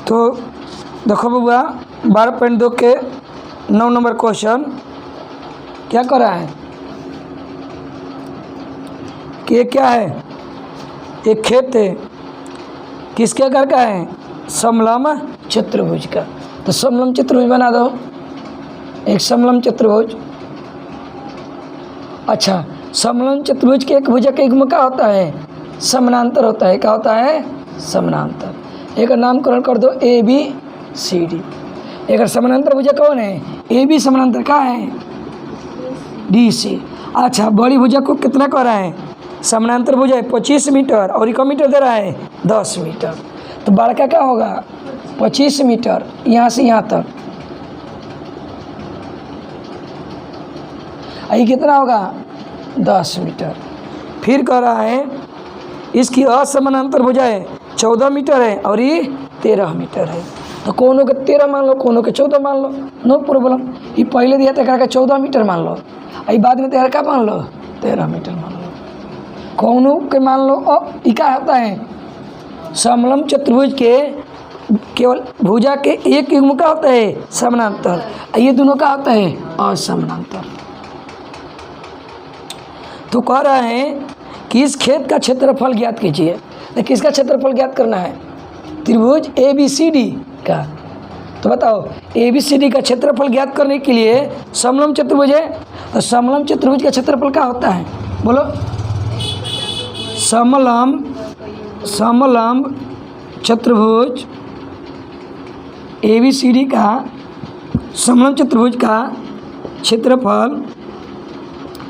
तो देखो बबुआ 12.2 के 9 नंबर क्वेश्चन क्या कर रहा है कि ये क्या है, एक खेत है, किसके आकार का है, समलम चतुर्भुज का। तो समलम चतुर्भुज बना दो, एक समलम चतुर्भुज। अच्छा, समलम चतुर्भुज के एक भुजा के युग्म का होता है, समानांतर होता है। क्या होता है, समानांतर। एक नामकरण कर दो ए बी सी डी। एक समानांतर भुजा कौन है, ए बी समानांतर का है डी सी। अच्छा, बड़ी भुजा को कितना कर रहा है, समानांतर भुजा है 25 मीटर और एक मीटर दे रहा है 10 मीटर। तो बड़का क्या होगा 25 मीटर यहाँ से यहाँ तक, ये कितना होगा 10 मीटर। फिर कह रहा है इसकी असमानांतर भुजा है 14 मीटर है और ये 13 मीटर है। तो कोनो के 13 मान लो, कोनो के 14 मान लो, नो प्रॉब्लम। ये पहले दिया था का 14 मीटर मान लो, ये बाद में 13 का मान लो 13 मीटर मान लो। कोनो के मान लो। और ये क्या होता है, समलम चतुर्भुज के केवल भुजा के एक युग्म का होता है समानांतर, ये दोनों का होता है असमानांतर। तो कह रहा है कि इस खेत का क्षेत्रफल ज्ञात कीजिए। तो किसका क्षेत्रफल ज्ञात करना है, त्रिभुज ए बी सी डी का। तो बताओ ए बी सी डी का क्षेत्रफल ज्ञात करने के लिए समलम चतुर्भुज है, तो समलम चतुर्भुज का क्षेत्रफल क्या होता है, बोलो। समलम चतुर्भुज ए बी सी डी का, समलम चतुर्भुज का क्षेत्रफल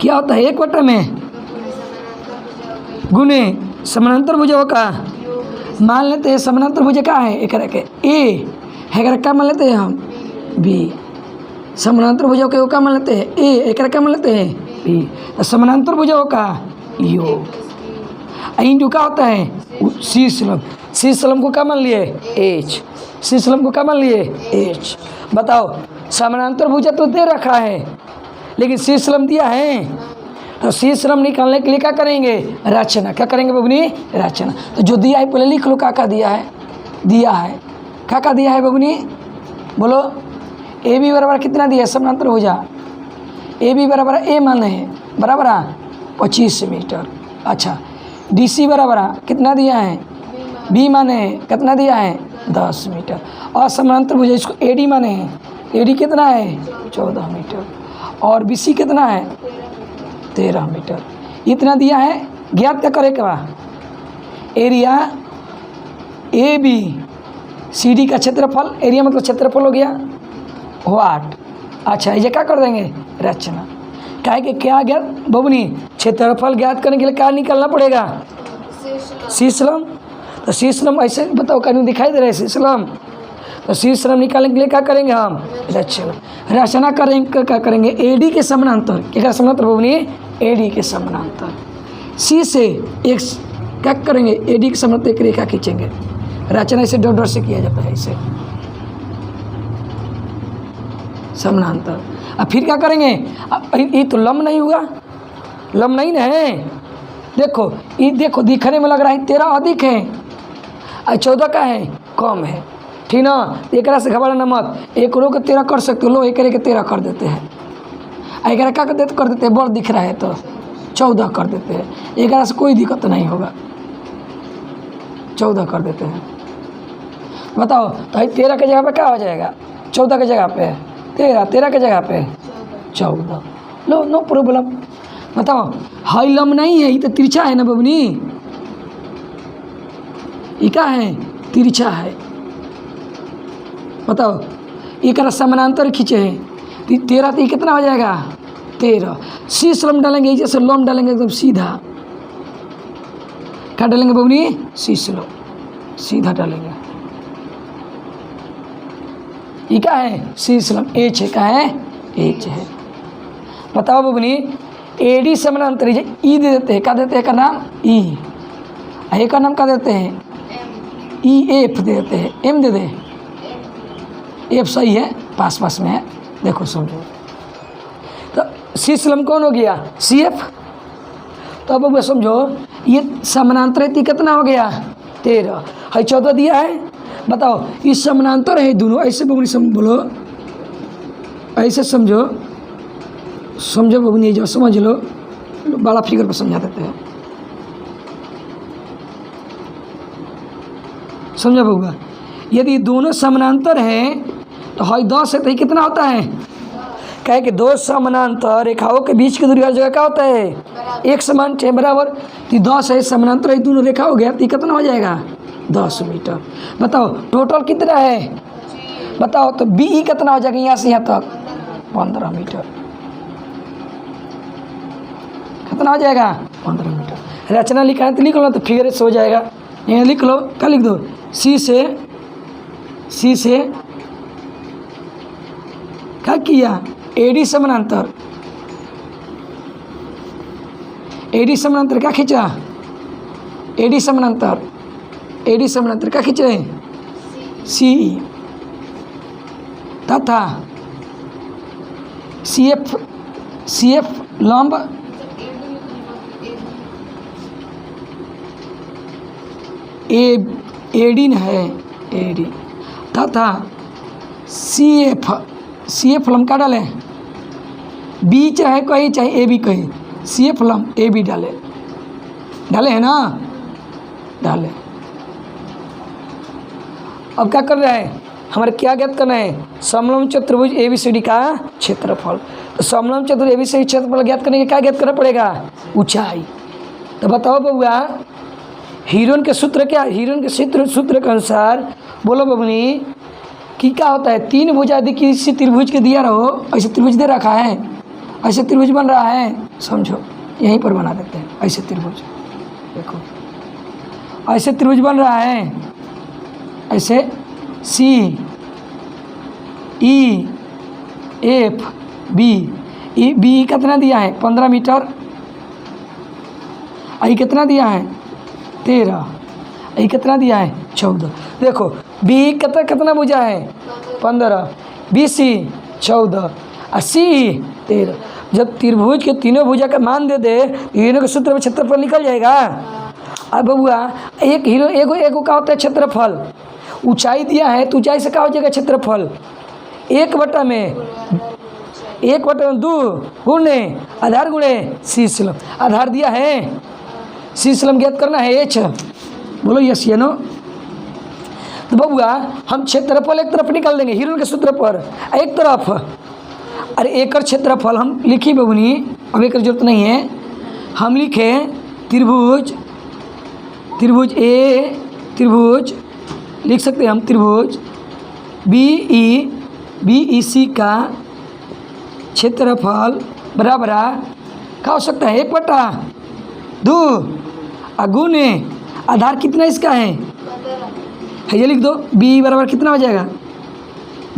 क्या होता है, 1/2 में गुने समानांतर भुजाओं का। मान लेते हैं समानांतर भुजा क्या है, एक रखे ए है, क्या मान लेते हैं हम बी। समानांतर भुजाओं के क्या मान लेते हैं ए, एक क्या मान लेते हैं बी। समानांतर भुजाओं का योग इंटू क्या होता है सी स्लम। सी स्लम को क्या मान लिए एच, सी स्लम को क्या मान लिए एच। बताओ समानांतर भुजा तो दे रखा है लेकिन सी स्लम दिया है, तो सी श्रम निकालने के लिए क्या करेंगे, रचना। क्या करेंगे बबनी, रचना। तो जो दिया है पहले लिख लो, क्या दिया है, दिया है क्या दिया है बबनी, बोलो। ए बी बराबर कितना दिया है, समानांतर भुजा ए बी बराबर ए माने है बराबर 25 मीटर। अच्छा, डी सी बराबर कितना दिया है, बी माने कितना दिया है 10 मीटर। और समानांतर भुजा इसको ए डी माने हैं, ए डी कितना है 14 मीटर और बी सी कितना है 13 मीटर। इतना दिया है, ज्ञात क्या करे क्या, area A B C D का क्षेत्रफल। एरिया मतलब क्षेत्रफल हो गया वाट। अच्छा, ये क्या कर देंगे, रचना। क्या है कि क्या ज्ञात बबनी, क्षेत्रफल ज्ञात करने के लिए क्या निकालना पड़ेगा, सी स्लम। तो सी स्लम ऐसे बताओ, कहीं दिखाई दे रहा है सी स्लम। तो सी श्रम निकालने के लिए क्या करेंगे हम, रचना। रचना करेंगे, क्या करेंगे ए डी के समानांतर। क्या समानांतर बबनी, ए डी के समानांतर। सी से एक क्या करेंगे, ए डी के समानांतर एक रेखा खींचेंगे। रचना इसे डॉट डॉट से किया जाता है, इसे समानांतर। अब फिर क्या करेंगे, ये तो लंब नहीं हुआ, लंब नहीं ना है। देखो ये देखो दिखने में लग रहा है 13 अधिक है और 14 का है कम है, ठीक ना। एक से घबराना मत, एक रो के 13 कर सकते हो, लो एक के 13 कर देते हैं। एक क्या कर देते हैं, बड़ दिख रहा है तो 14 कर देते हैं। एक से कोई दिक्कत नहीं होगा, 14 कर देते हैं। बताओ तो 13 के जगह पे क्या हो जाएगा, 14 के जगह पे 13, 13 के जगह पे 14, लो नो प्रॉब्लम। बताओ हाई लम नहीं है, ये तो तिरछा है ना बबनी, ये क्या है तिरछा है। बताओ एक समानांतर खींचे हैं 13, तो ये कितना हो जाएगा 13। सी श्रम डालेंगे, जैसे लम डालेंगे एकदम सीधा। क्या डालेंगे बबनी, सी श्रम सीधा डालेंगे। ये क्या है सी श्रम एच है, क्या है एच है। बताओ बबनी ए डी समानांतर ई दे देते हैं, क्या देते हैं का नाम ई, ए का नाम क्या देते हैं ई एफ दे देते हैं, एम दे दे, एफ सही है पास पास में है, देखो समझो। तो सी स्लम कौन हो गया सी एफ। तो अब समझो ये समानांतर कितना हो गया 13 है, 14 दिया है बताओ ये समानांतर है दोनों, ऐसे बबनी बोलो, ऐसे समझो बबनी, जो समझ लो, बड़ा फिगर पर समझा देते हैं, समझा बबुआ। यदि दोनों समानांतर हैं तो हाई 10 है तो ये कितना होता है, कहे कि दो समानांतर रेखाओं के बीच की दूरी हर जगह क्या होता है, एक समान है बराबर। तो 10 है समानांतर है दोनों रेखा हो गया, तो कितना हो जाएगा 10 मीटर। बताओ टोटल कितना है, बताओ तो बी कितना हो जाएगा यहाँ से यहाँ तक 15 मीटर, कितना हो जाएगा 15 मीटर। रचना लिखा है तो लिख लो, तो फिगर से हो जाएगा, यहाँ लिख लो, क्या लिख दो, सी से क्या किया, एडी समानांतर, एडी समानांतर क्या खींचा, एडी समानांतर क्या खींचे, सी तथा सी एफ लंब एडी है, एडी तथा सी एफ लंब का डाले, बी चाहे कहीं चाहे ए बी कहीं, सी एफ लंब ए बी डाले है ना, डाले। अब क्या कर रहे हैं, हमारे क्या ज्ञात करना है, समलंब चतुर्भुज एबीसीडी का क्षेत्रफल। तो समलंब चतुर्भुज एबीसीडी क्षेत्रफल ज्ञात करने के क्या ज्ञात करना पड़ेगा, ऊंचाई। तो बताओ बबुआ हीरोन के सूत्र क्या, हीरोन के सूत्र के अनुसार बोलो बबनी कि क्या होता है, 3 भुजा यदि किसी त्रिभुज के दिया रहो, ऐसे त्रिभुज दे रखा है, ऐसे त्रिभुज बन रहा है, समझो यहीं पर बना देते हैं, ऐसे त्रिभुज देखो, ऐसे त्रिभुज बन रहा है, ऐसे सी ई एफ बी, बी कितना दिया है 15 मीटर, आई कितना दिया है 13, आई कितना दिया है 14। देखो बी कितना भुजा है 15, बी सी 14 और सी 13। जब त्रिभुज के तीनों भुजा का मान दे दे, तीनों के सूत्र में क्षेत्रफल निकल जाएगा। अब बबुआ एक हीरो एगो का होता है क्षेत्रफल, ऊंचाई दिया है तो ऊंचाई से क्या हो जाएगा क्षेत्रफल, 1/2 गुणे आधार गुणे सी स्लम, आधार दिया है, सी स्लम ज्ञात करना है एच, बोलो यस या नो। तो बबुआ हम क्षेत्रफल एक तरफ निकाल देंगे हीरोन के सूत्र पर, एक तरफ, अरे एकड़ क्षेत्रफल हम लिखी बबुनी, अब एक जरूरत नहीं है, हम लिखे त्रिभुज ए, त्रिभुज लिख सकते हैं हम, त्रिभुज बी ई सी का क्षेत्रफल बराबर क्या हो सकता है 1/2 गुणे आधार कितना इसका है, ये लिख दो, बी बराबर कितना हो जाएगा,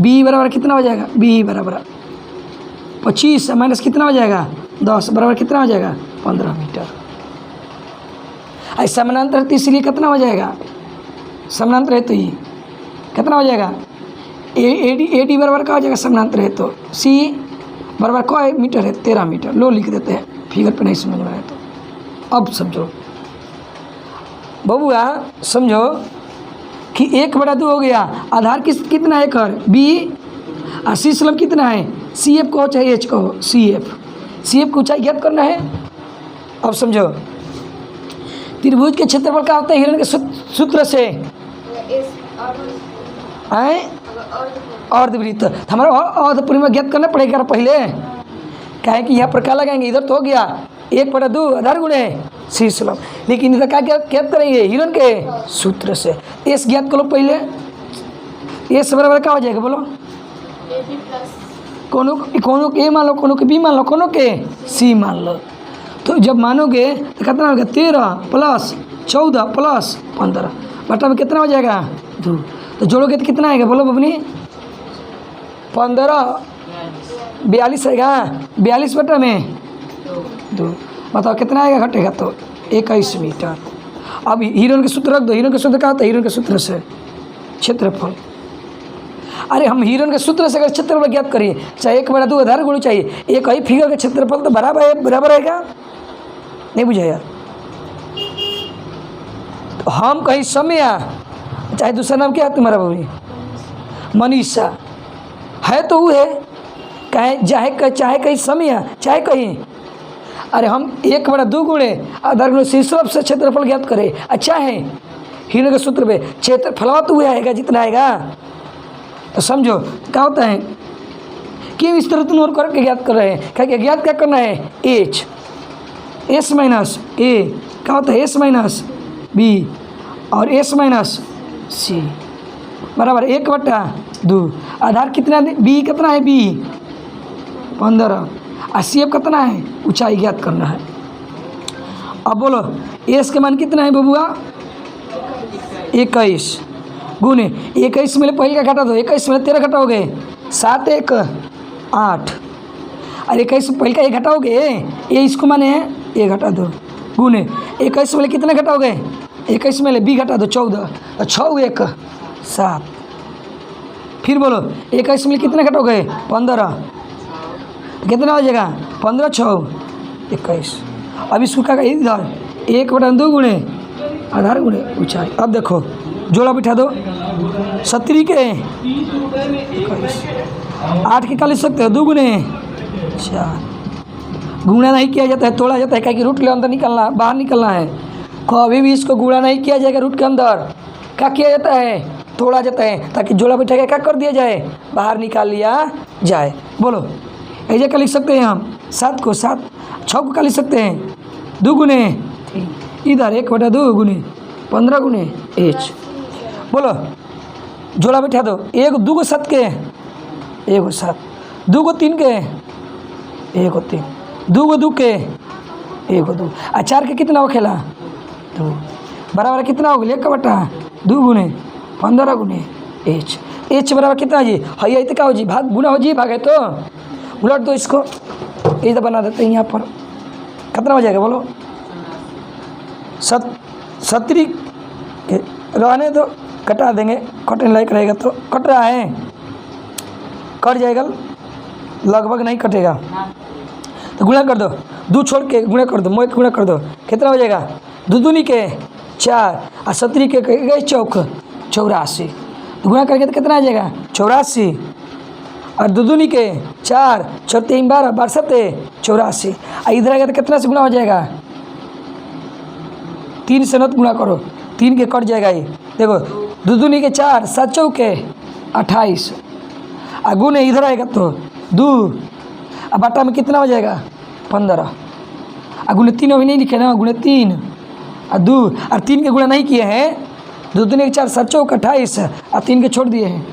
बी बराबर कितना हो जाएगा, बी बराबर 25 माइनस कितना हो जाएगा 10 बराबर कितना हो जाएगा 15 मीटर। ऐसा समानांतर है तो इसलिए कितना हो जाएगा, समानांतर है तो ये कितना हो जाएगा, ए डी बराबर क्या हो जाएगा, समानांतर है तो सी बराबर क्या मीटर है 13 मीटर। लो लिख देते हैं, फिगर पे नहीं समझ में आया तो। अब समझो बबुआ, समझो कि 1/2 हो गया, आधार कितना है कर बी, और सी स्लम कितना है, सी एफ को चाहे एच को, सी एफ को ऊंचाई ज्ञात करना है। अब समझो त्रिभुज के क्षेत्रफल क्या होता है हीरोन के सूत्र से, अर्धवृत्त, हमारा अर्धपरिमेय ज्ञात करना पड़ेगा पहले, क्या है कि यहाँ पर क्या लगाएंगे, इधर तो हो गया 1/2 आधार गुणे सी स्लम, लेकिन इधर क्या ज्ञात करेंगे हीरोन के सूत्र से, एस ज्ञात करो पहले, एस बराबर क्या हो जाएगा बोलो, कोनो के ए मान लो, कोनो के बी मान लो, कोनो के सी मान लो। तो जब मानोगे तो कितना होगा 13 प्लस 14 प्लस 15 बटा में कितना हो जाएगा 2, तो जोड़ोगे तो कितना आएगा बोलो बबनी, 15 42 आएगा, 42 बटा में 2, बताओ कितना आएगा घटेगा, तो 21 मीटर। अब हीरोन के सूत्र रख दो, हीरोन के सूत्र क्या होता है, हीरोन के सूत्र से क्षेत्रफल, अरे हम हीरोन के सूत्र से अगर क्षेत्रफल ज्ञात करिए, चाहे 1/2 आधार गुण चाहिए, एक ही फिगर का क्षेत्रफल तो बराबर रहेगा, नहीं बुझा यार। तो हम कहीं समय चाहे दूसरा नाम क्या है तुम्हारा बबरी? मनीषा है तो वो है, चाहे कहीं समय चाहे कहीं। अरे हम 1 बटा 2 गुणे आधार गुणे शीर्षरूप से क्षेत्रफल ज्ञात करें। अच्छा है हिरण के सूत्र पे क्षेत्रफल तो वह आएगा जितना आएगा। तो समझो क्या होता है कि इस तरह तुम और करके ज्ञात कर रहे हैं। क्या ज्ञात क्या करना है? एच एस माइनस ए क्या होता है? एस माइनस बी और एस माइनस सी बराबर 1 बटा 2। आधार कितना बी कितना है? बी 15 और सी एफ कितना है? ऊंचाई ज्ञात करना है। अब बोलो एस के मान कितना है बबुआ? 21 गुने 21 में पहले का घटा दो। 21 में 13 घटाओगे 7 1 8 और 21 पहले का 1 घटाओगे ये इसको माने है ये घटा दो गुने 21 में कितने घटाओगे? 21 में बी घटा दो 14 और 6 1 7। फिर बोलो 21 में कितने घटाओगे? 15 कितना हो जाएगा? 15 6 21। अब इसको क्या इधर 1 बटा 2 गुणे आधार गुणे ऊंचाई। अब देखो जोड़ा बिठा दो 70 के 8 के क्या लिख सकते हो? 2 गुणे 4। गुणा नहीं किया जाता है, तोड़ा जाता है। क्या कि रूट के अंदर निकलना बाहर निकलना है। कभी भी इसको गुणा नहीं किया जाएगा। रूट के अंदर क्या किया जाता है? तोड़ा जाता है ताकि जोड़ा बिठा के क्या कर दिया जाए? बाहर निकाल लिया जाए। बोलो ऐसे क्या लिख सकते हैं हम? 7 को 7 6 को क्या लिख सकते हैं? 2 गुणे इधर 1 बटा 2 गुणे 15 गुणे एच। बोलो जोड़ा बिठा दो 1 2 को 7 के 1 7 2 को 3 के 1 3 2 को 2 के 1 2 और 4 के कितना हो खेला? 2 बराबर कितना हो गया? 1 बटा 2 गुणे 15 गुणे एच। एच बराबर कितना जी? है यही तो क्या हो जी? भाग गुना हो जी, भागे तो उलट दो इसको। ये तो बना देते हैं यहाँ पर। कितना हो जाएगा बोलो? 70 रहने दो, कटा देंगे। कटने लायक रहेगा तो कट रहा है, कट जाएगा, लगभग नहीं कटेगा। तो गुणा कर दो 2 छोड़ के गुणा कर दो, मोए गुणा कर दो। कितना हो जाएगा? 2 दूनी के 4 और 70 के 1 चौक 84। तो गुणा करके तो कितना आ जाएगा? 84 और 2 दूनी के 4 4 3 12 12 7 84। और इधर आएगा तो कितना से गुणा हो जाएगा? 3 से नत गुणा करो, 3 के कट जाएगा। ये देखो 2 दूनी के 4 7 चौके 28 और गुणे इधर आएगा तो 2 और बटा में कितना हो जाएगा? 15 और गुणे 3 अभी नहीं लिखे ना, गुणे 3 और 2 और 3 के गुणा नहीं किए हैं। 2 दूनी के 4 7 चौक 28 और 3 के छोड़ दिए हैं।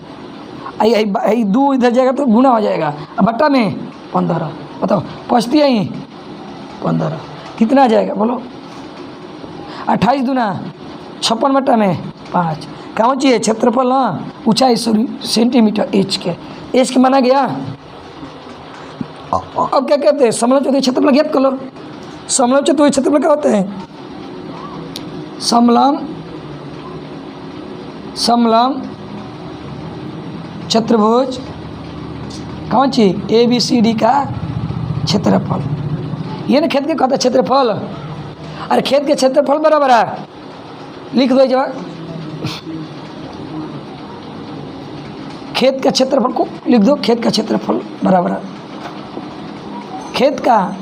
आई 2 इधर जाएगा तो गुणा हो जाएगा और बट्टा में 15। बताओ पहुँचती है 15 कितना आ जाएगा बोलो? 28 दूना 56 बट्टा में 5। कहाँ चाहिए? क्षेत्रफल ना ऊंचाई सेंटीमीटर एच के माना गया। अब क्या कहते हैं? समलंब चतुर्भुज क्षेत्रफल ज्ञात कर लो। समलंब चतुर्भुज क्षेत्रफल क्या होते हैं? समलंब चतुर्भुज कौन चीज? ABCD का क्षेत्रफल। ये ना खेत के कहता है क्षेत्रफल। अरे खेत के क्षेत्रफल बराबर है, लिख दो जवाब। खेत का क्षेत्रफल को लिख दो। खेत का क्षेत्रफल बराबर है, खेत का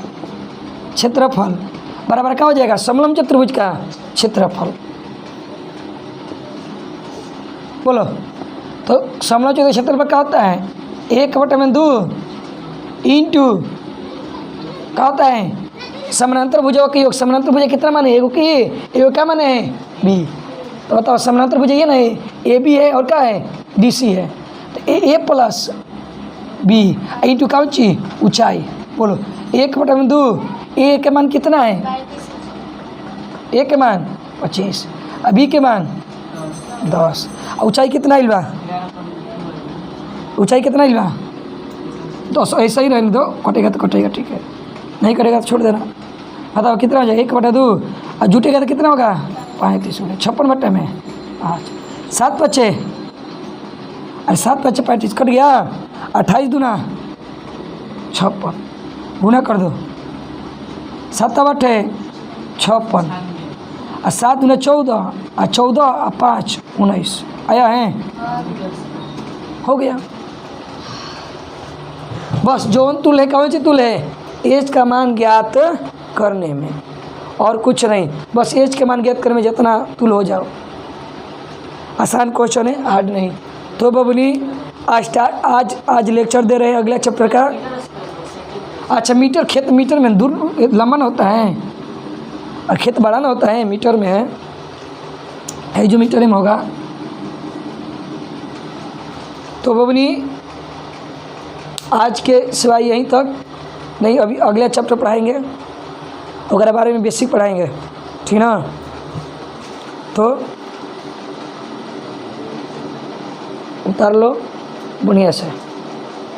क्षेत्रफल बराबर क्या हो जाएगा? समलंब चतुर्भुज का क्षेत्रफल। बोलो तो समलंब चतुर्भुज क्षेत्रफल क्या होता है? 1/2 इंटू क्या होता है? समानांतर भुजाओं का योग। समानांतर भुजा कितना माने? एगो की एगो क्या माने है? बी। तो बताओ समानांतर भुजा ये ना है, AB है और क्या है? DC है। तो A प्लस B इंटू क्या ऊँची? ऊंचाई। बोलो 1/2 A के मान कितना है? A के मान 25 और B के मान 10। ऊंचाई कितना है? ऊंचाई कितना है? 10। ऐसा ही रहने दो, कटेगा तो कटेगा, ठीक है, नहीं कटेगा तो छोड़ देना। बताओ कितना हो जाएगा? 1/2 और जुटेगा तो कितना होगा? 35 होगा। 56 बट्टे में 5 7 बच्चे अरे 7 बच्चे 35 कट गया। 28 दूना 56 गुना कर दो 7 बट्टे 56 और 7 दूना 14 और 14 और 5 19। आया है, हो गया। बस जोन तुल है, कौन सी तुल है? एज का मान ज्ञात करने में, और कुछ नहीं। बस एज के मान ज्ञात करने में जितना तुल हो जाओ। आसान क्वेश्चन है, हार्ड नहीं। तो बबुनी आज लेक्चर दे रहे हैं अगला चैप्टर का। अच्छा, मीटर, खेत मीटर में दूर लंबा ना होता है और खेत बड़ा ना होता है, मीटर में है जो मीटर में होगा। तो बबुनी आज के सिवाय यहीं तक नहीं, अभी अगला चैप्टर पढ़ाएंगे, वगैरह बारे में बेसिक पढ़ाएंगे, ठीक ना। तो उतार लो बुनिया से।